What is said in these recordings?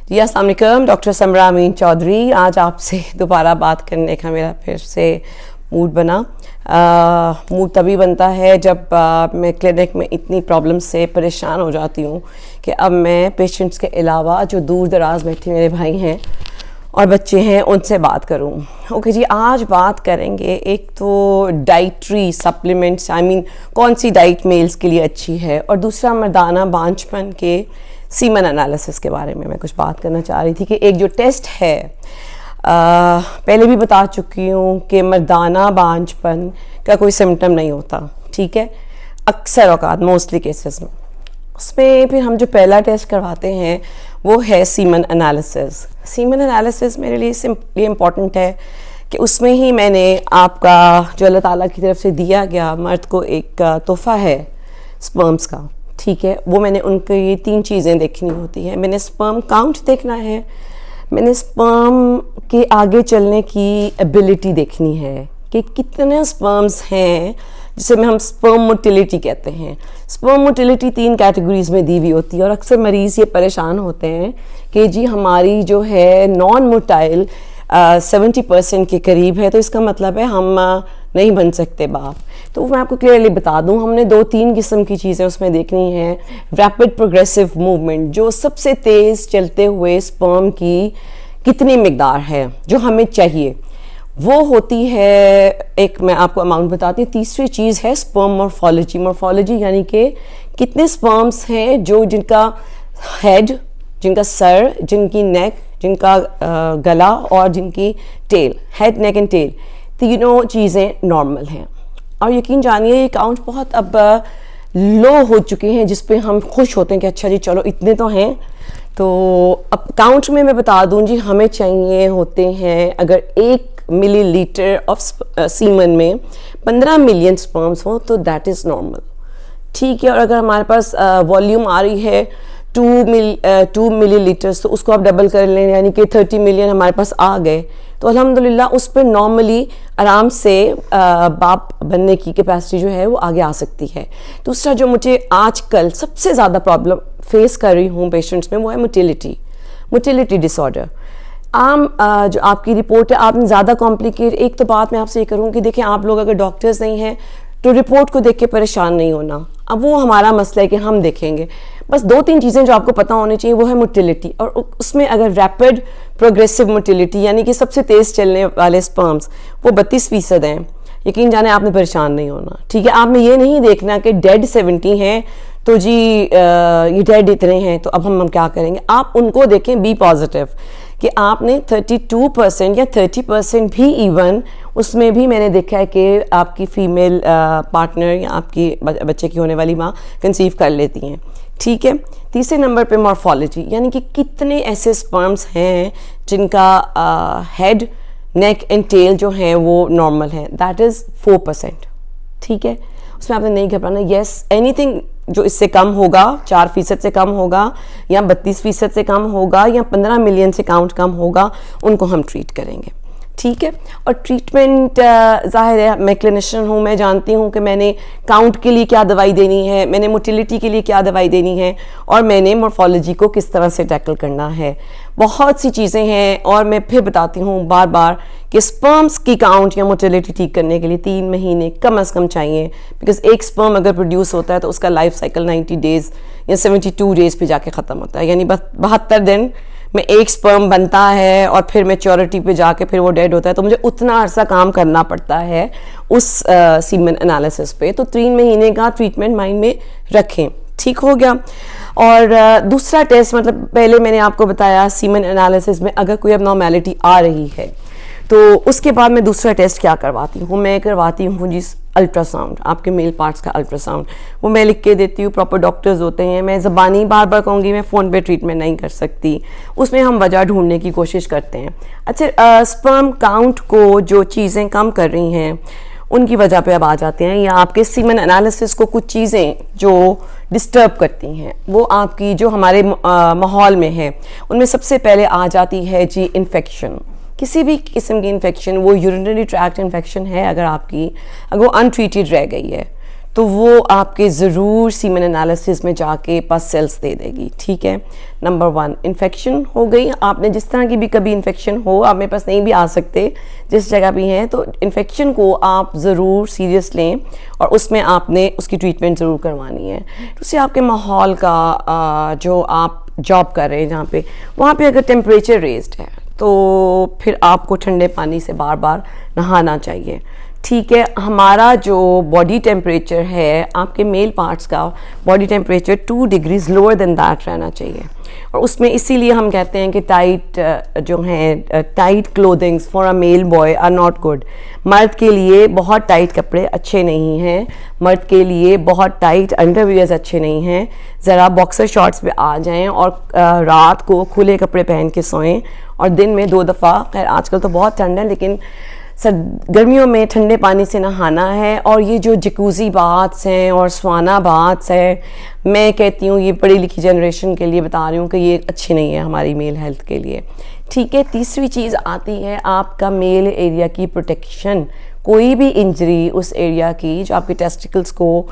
जी अस्सलाम वालेकुम, डॉक्टर समरा अमीन चौधरी। आज आपसे दोबारा बात करने का मेरा फिर से मूड बना। मूड तभी बनता है जब मैं क्लिनिक में इतनी प्रॉब्लम से परेशान हो जाती हूँ कि अब मैं पेशेंट्स के अलावा जो दूर दराज बैठे मेरे भाई हैं और बच्चे हैं उनसे बात करूं। ओके जी, आज बात करेंगे एक तो डाइटरी सप्लीमेंट्स, आई मीन कौन सी डाइट मेल्स के लिए अच्छी है, और दूसरा मर्दाना बांझपन के सीमन एनालिसिस के बारे में मैं कुछ बात करना चाह रही थी कि एक जो टेस्ट है, पहले भी बता चुकी हूँ कि मर्दाना बांझपन का कोई सिम्टम नहीं होता, ठीक है, अक्सर औकात मोस्टली केसेस में। उसमें फिर हम जो पहला टेस्ट करवाते हैं वो है सीमन एनालिसिस। सीमन एनालिसिस मेरे लिए सिंपली इम्पॉर्टेंट है कि उसमें ही मैंने आपका जो अल्लाह ताला की तरफ से दिया गया मर्द को एक तोहफ़ा है स्पर्म्स का, ठीक है, वो मैंने उनको ये 3 चीज़ें देखनी होती हैं। मैंने स्पर्म काउंट देखना है, मैंने स्पर्म के आगे चलने की एबिलिटी देखनी है कि कितने स्पर्म्स हैं, जिसे में हम स्पर्म मोटिलिटी कहते हैं। स्पर्म मोटिलिटी 3 कैटेगरीज में दी हुई होती है और अक्सर मरीज़ ये परेशान होते हैं कि जी हमारी जो है नॉन मोटाइल 70% के करीब है, तो इसका मतलब है हम नहीं बन सकते बाप। तो मैं आपको क्लियरली बता दूं, हमने 2-3 किस्म की चीज़ें उसमें देखनी है। रैपिड प्रोग्रेसिव मूवमेंट, जो सबसे तेज़ चलते हुए स्पर्म की कितनी मिकदार है जो हमें चाहिए, वो होती है एक, मैं आपको अमाउंट बताती हूँ। तीसरी चीज़ है स्पर्म मॉर्फोलॉजी। मॉर्फोलॉजी यानी कि कितने स्पर्म्स हैं जो जिनका हेड, जिनका सर, जिनकी नेक, जिनका गला और जिनकी tail, head neck and tail, तीनों चीज़ें नॉर्मल हैं। और यकीन जानिए ये काउंट बहुत अब लो हो चुके हैं, जिस पे हम खुश होते हैं कि अच्छा जी चलो इतने तो हैं। तो अब काउंट में मैं बता दूं जी, हमें चाहिए होते हैं, अगर 1 मिलीलीटर ऑफ सीमन में 15 मिलियन स्पर्म्स हो तो दैट इज़ नॉर्मल, ठीक है। और अगर हमारे पास वॉल्यूम आ रही है 2 मिलीलीटर्स, तो उसको आप डबल कर लें, यानी कि 30 मिलियन हमारे पास आ गए, तो अल्हम्दुलिल्लाह उस पर नॉर्मली आराम से बाप बनने की कैपेसिटी जो है वो आगे आ सकती है। दूसरा जो मुझे आजकल सबसे ज़्यादा प्रॉब्लम फेस कर रही हूँ पेशेंट्स में, वो है मोटिलिटी डिसऑर्डर। आम जो आपकी रिपोर्ट है, आपने ज़्यादा कॉम्प्लिकेट, एक तो बात मैं आपसे ये करूँ कि देखें, आप लोग अगर डॉक्टर्स नहीं हैं तो रिपोर्ट को देख के परेशान नहीं होना, अब वो हमारा मसला है कि हम देखेंगे। बस 2-3 चीज़ें जो आपको पता होनी चाहिए वो है मोटिलिटी, और उसमें अगर रैपिड प्रोग्रेसिव मोटिलिटी यानी कि सबसे तेज़ चलने वाले स्पर्म्स वो 32% हैं, यकीन जाने आपने परेशान नहीं होना, ठीक है। आपने ये नहीं देखना कि डेड 70 हैं तो जी ये डेड इतने हैं तो अब हम क्या करेंगे। आप उनको देखें, बी पॉजिटिव, कि आपने 32% या 30% भी इवन, उसमें भी मैंने देखा है कि आपकी फीमेल पार्टनर या आपकी बच्चे की होने वाली माँ कंसीव कर लेती हैं, ठीक है। तीसरे नंबर पे मॉर्फोलॉजी, यानी कि कितने ऐसे स्पर्म्स हैं जिनका हेड, नेक एंड टेल जो हैं वो नॉर्मल हैं, दैट इज़ 4%, ठीक है। उसमें आपने नहीं घबराना। येस, एनीथिंग जो इससे कम होगा, 4% से कम होगा या 32% से कम होगा या 15 मिलियन से काउंट कम होगा, उनको हम ट्रीट करेंगे, ठीक है। और ट्रीटमेंट ज़ाहिर है, मैं क्लिनिशियन हूँ, मैं जानती हूँ कि मैंने काउंट के लिए क्या दवाई देनी है, मैंने मोटिलिटी के लिए क्या दवाई देनी है, और मैंने मॉर्फोलॉजी को किस तरह से टैकल करना है। बहुत सी चीज़ें हैं, और मैं फिर बताती हूँ बार बार कि स्पर्म्स की काउंट या मोटिलिटी ठीक करने के लिए 3 महीने कम से कम चाहिए, बिकॉज एक स्पर्म अगर प्रोड्यूस होता है तो उसका लाइफ साइकिल 90 डेज़ या 72 डेज़ पे जाके ख़त्म होता है, यानी 72 दिन में एक स्पर्म बनता है और फिर मैच्योरिटी पे जाके फिर वो डेड होता है। तो मुझे उतना अरसा काम करना पड़ता है उस सीमन एनालिसिस पे। तो 3 महीने का ट्रीटमेंट माइंड में रखें, ठीक हो गया। और दूसरा टेस्ट, मतलब पहले मैंने आपको बताया सीमन एनालिसिस में अगर कोई अबनॉर्मैलिटी आ रही है तो उसके बाद मैं दूसरा टेस्ट क्या करवाती हूँ, मैं करवाती हूँ जिस अल्ट्रासाउंड, आपके मेल पार्ट्स का अल्ट्रासाउंड, वो मैं लिख के देती हूँ, प्रॉपर डॉक्टर्स होते हैं। मैं ज़बानी बार बार कहूँगी, मैं फ़ोन पे ट्रीटमेंट नहीं कर सकती, उसमें हम वजह ढूंढने की कोशिश करते हैं। अच्छा, स्पर्म काउंट को जो चीज़ें कम कर रही हैं उनकी वजह पे अब आ जाते हैं, या आपके सीमन एनालिसिस को कुछ चीज़ें जो डिस्टर्ब करती हैं वो आपकी जो हमारे माहौल में है, उनमें सबसे पहले आ जाती है जी इन्फेक्शन। किसी भी किस्म की इन्फेक्शन, वो यूरिनरी ट्रैक्ट इन्फेक्शन है, अगर वो अनट्रीटेड रह गई है तो वो आपके ज़रूर सीमेन एनालिसिस में जाके पस सेल्स दे देगी, ठीक है। नंबर 1 इन्फेक्शन हो गई, आपने जिस तरह की भी कभी इन्फेक्शन हो, आप मेरे पास नहीं भी आ सकते जिस जगह भी हैं, तो इन्फेक्शन को आप ज़रूर सीरियस लें और उसमें आपने उसकी ट्रीटमेंट ज़रूर करवानी है। तो उससे आपके माहौल का जो आप जॉब कर रहे हैं जहाँ पे, वहाँ पे अगर टेम्परेचर रेज्ड है तो फिर आपको ठंडे पानी से बार बार नहाना चाहिए, ठीक है। हमारा जो बॉडी टेम्परेचर है, आपके मेल पार्ट्स का body temperature 2 degrees lower than that रहना चाहिए, और उसमें इसीलिए हम कहते हैं कि टाइट जो हैं tight clothings for a male boy are not good. मर्द के लिए बहुत टाइट कपड़े अच्छे नहीं हैं, मर्द के लिए बहुत टाइट अंडरवियर्स अच्छे नहीं हैं। ज़रा बॉक्सर शॉर्ट्स पे आ जाएं और रात को खुले कपड़े पहन के सोएं, और दिन में 2 दफ़ा, खैर आजकल तो बहुत ठंड है लेकिन गर्मियों में ठंडे पानी से नहाना है। और ये जो जकूज़ी बाथ्स हैं और स्वाना बाथ्स हैं, मैं कहती हूँ ये पढ़ी लिखी जनरेशन के लिए बता रही हूँ कि ये अच्छी नहीं है हमारी मेल हेल्थ के लिए, ठीक है। तीसरी चीज़ आती है आपका मेल एरिया की प्रोटेक्शन। कोई भी इंजरी उस एरिया की, जो आपके टेस्टिकल्स को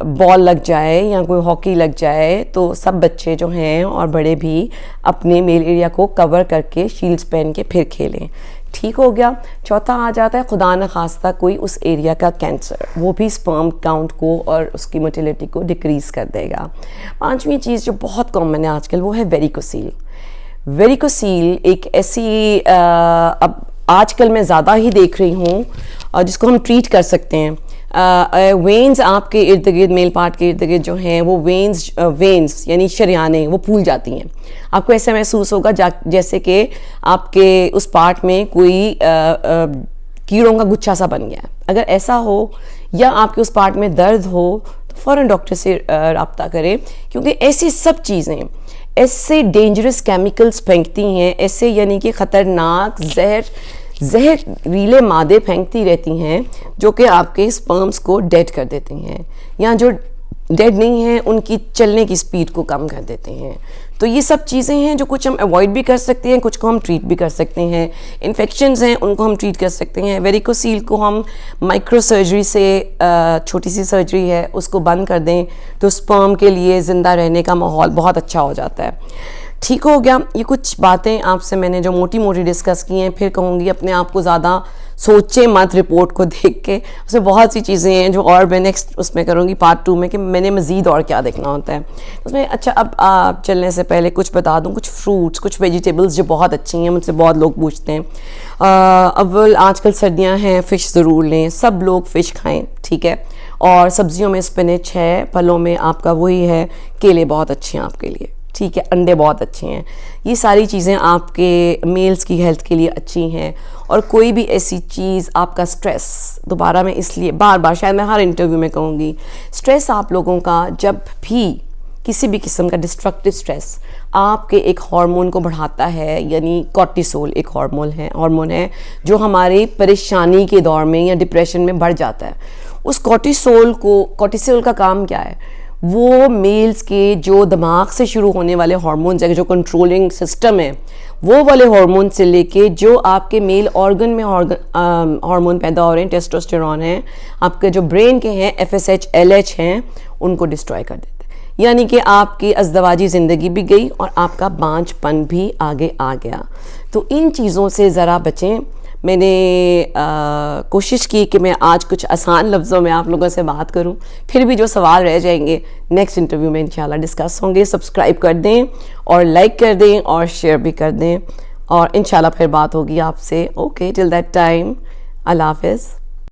बॉल लग जाए या कोई हॉकी लग जाए, तो सब बच्चे जो हैं और बड़े भी अपने मेल एरिया को कवर करके शील्ड्स पहन के फिर खेलें, ठीक हो गया। चौथा आ जाता है खुदा न खास्ता कोई उस एरिया का कैंसर, वो भी स्पर्म काउंट को और उसकी मोटिलिटी को डिक्रीज़ कर देगा। 5वीं चीज़ जो बहुत कॉमन है आजकल, वो है वेरिकोसील। वेरिकोसील एक ऐसी अब आजकल मैं ज़्यादा ही देख रही हूँ, और जिसको हम ट्रीट कर सकते हैं। वेन्स आपके इर्द गिर्द, मेल पार्ट के इर्द गिर्द जो हैं वो वेन्स यानी शरियानें वो फूल जाती हैं। आपको ऐसा महसूस होगा जैसे कि आपके उस पार्ट में कोई कीड़ों का गुच्छा सा बन गया है। अगर ऐसा हो या आपके उस पार्ट में दर्द हो तो फ़ौरन डॉक्टर से रब्ता करें, क्योंकि ऐसी सब चीज़ें, ऐसे डेंजरस केमिकल्स फेंकती हैं, ऐसे यानी कि ख़तरनाक जहरीले मादे फेंकती रहती हैं जो कि आपके स्पर्म्स को डेड कर देती हैं, या जो डेड नहीं हैं उनकी चलने की स्पीड को कम कर देते हैं। तो ये सब चीज़ें हैं जो कुछ हम अवॉइड भी कर सकते हैं, कुछ को हम ट्रीट भी कर सकते हैं। इन्फेक्शंस हैं उनको हम ट्रीट कर सकते हैं। वेरिकोसील को हम माइक्रो सर्जरी से, छोटी सी सर्जरी है उसको बंद कर दें तो स्पर्म के लिए ज़िंदा रहने का माहौल बहुत अच्छा हो जाता है, ठीक हो गया। ये कुछ बातें आपसे मैंने जो मोटी मोटी डिस्कस की हैं, फिर कहूँगी अपने आप को ज़्यादा सोचे मत रिपोर्ट को देख के, उसमें बहुत सी चीज़ें हैं जो और मैं नेक्स्ट उसमें करूँगी पार्ट 2 में कि मैंने मज़ीद और क्या देखना होता है उसमें। अच्छा, अब चलने से पहले कुछ बता दूँ, कुछ फ्रूट्स, कुछ वेजिटेबल्स जो बहुत अच्छी हैं, मुझसे बहुत लोग पूछते हैं। अव्वल आजकल सर्दियाँ हैं, फ़िश ज़रूर लें, सब लोग फ़िश खाएँ, ठीक है। और सब्जियों में स्पिनच है, फलों में आपका वही है, केले बहुत अच्छे हैं आपके लिए, ठीक है, अंडे बहुत अच्छे हैं। ये सारी चीज़ें आपके मेल्स की हेल्थ के लिए अच्छी हैं। और कोई भी ऐसी चीज़, आपका स्ट्रेस, दोबारा मैं इसलिए बार बार शायद मैं हर इंटरव्यू में कहूँगी, स्ट्रेस आप लोगों का जब भी किसी भी किस्म का डिस्ट्रक्टिव स्ट्रेस आपके एक हार्मोन को बढ़ाता है, यानी कॉर्टिसोल एक हार्मोन है जो हमारे परेशानी के दौर में या डिप्रेशन में बढ़ जाता है। उस कॉर्टिसोल का काम क्या है? वो मेल्स के जो दिमाग से शुरू होने वाले हार्मोन्स है, जो कंट्रोलिंग सिस्टम है, वो वाले हार्मोन से लेके जो आपके मेल ऑर्गन में हार्मोन पैदा हो रहे हैं, टेस्टोस्टेरोन है, आपके जो ब्रेन के हैं FSH LH हैं, उनको डिस्ट्रॉय कर देते हैं। यानी कि आपकी अज़दवाजी ज़िंदगी भी गई और आपका बांझपन भी आगे आ गया। तो इन चीज़ों से ज़रा बचें। मैंने कोशिश की कि मैं आज कुछ आसान लफ्ज़ों में आप लोगों से बात करूं, फिर भी जो सवाल रह जाएंगे नेक्स्ट इंटरव्यू में इंशाल्लाह डिस्कस होंगे। सब्सक्राइब कर दें और लाइक कर दें और शेयर भी कर दें, और इंशाल्लाह फिर बात होगी आपसे। ओके, टिल दैट टाइम, अल्लाह हाफ़िज़।